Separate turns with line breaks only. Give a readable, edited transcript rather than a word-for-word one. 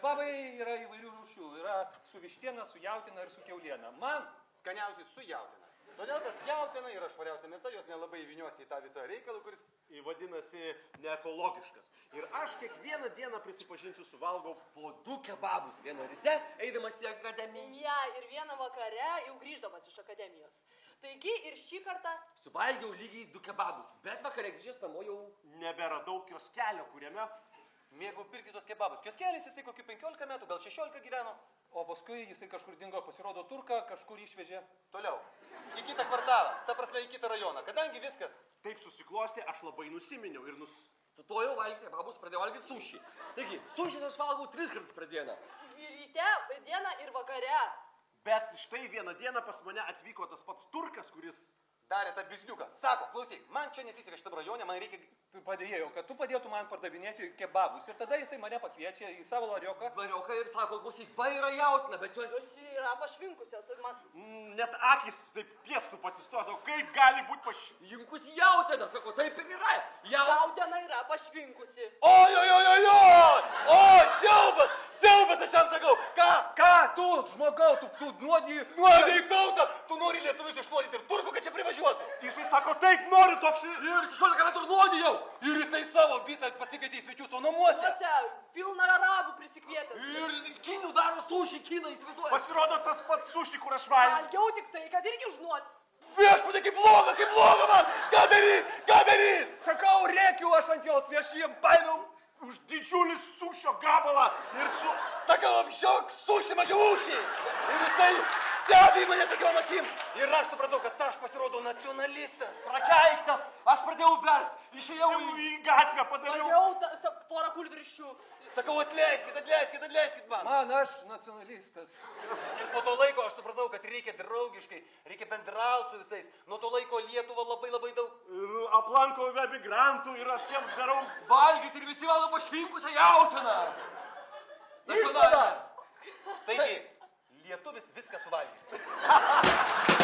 Kebabai yra įvairių rūšių. Yra su vištiena, su jautina ir su kiauliena. Man
Skaniausiai su jautina. Todėl, kad jautina yra švariausia mėsa, jos nelabai įviniuosi į tą visą reikalą, kuris vadinasi neekologiškas. Ir aš kiekvieną dieną prisipažinsiu suvalgau
po 2 kebabus vieną ryte, eidamas į akademiją.
Ja, ir vieną vakare jau grįždamas iš akademijos. Taigi ir šį kartą
Suvalgiau lygiai 2 kebabus, bet vakare grįžęs namo jau
neberadau kioskelio, kuriame mėgau pirkti tos kebabus. Kioskelis jisai kokių 15 metų, gal 16 gyveno.
O paskui jisai kažkur dingo, pasirodo turką, kažkur išvežė.
Toliau. Į kitą kvartalą, ta prasme į kitą rajoną. Kadangi viskas taip susiklosti, aš labai nusiminiau ir
Tutojau valgyti kebabus, pradėjau valgyti sušį. Taigi, sušis aš valgau 3 kartus per dieną.
ryte, dieną ir vakare.
Bet štai vieną dieną pas mane atvyko tas pats turkas, kuris darė tą bizniuką. Sako, klausyk, man čia nesiseka šitam rajone, man reikia...
Tu padėjau, kad tu padėtų man pardavinėti kebabus. Ir tada jisai mane pakviečia į savo larioką.
Larioką ir sako, klausyk, va yra jautina, bet jos...
Jos yra pašvinkusios. Man...
Net akis taip piestų pasistos, o kaip gali būti
Jinkus jautina, sako, taip ir yra.
Jautina yra pašvinkusi.
Oi, siaubas, siaubas, aš jam sakau.
Ką tu, žmogau, tu nuodijai...
Nuodijai tautą, tu nori lietuvius išnuodyti ir turku, kad čia privažiuotų. Jisai sako, taip nori toks...
Ir 16 metų nuodijau.
Ir jisai savo visą pasikeitė į svečius savo namuose.
Pilna arabų prisikvietęs.
Ir kinų daro sušį, kiną įsivaizduoja.
Pasirodo tas pats sušį, kur aš valgiau.
Valgiau tik tai, kad irgi užnuot.
Viešpatie, kaip bloga man. Ką daryt?
Sakau, rėkiu aš ant jos, aš jiem paėmiau.
Už didžiulį sušio gabalą ir Sakau, apžiok sušį mažiau ušį. Ir jisai stebi mane tokiom akim. Ir aš supratau, kad aš pasirodau nacionalistas.
Prakeiktas, aš pradėjau bert. Išėjau
į gatvę, padariau.
Valgiau porą kulviršių.
Sakau, atleiskit man.
Man aš nacionalistas.
Ir po to laiko aš supratau, kad reikia draugiškai, reikia bendrauti su visais. Nuo to laiko Lietuva labai daug. Aplanko emigrantų ir aš čia darau
valgyti ir visi valgo pašvinkusią jautiną.
Išvada!
Taigi, lietuvis viską suvalgys.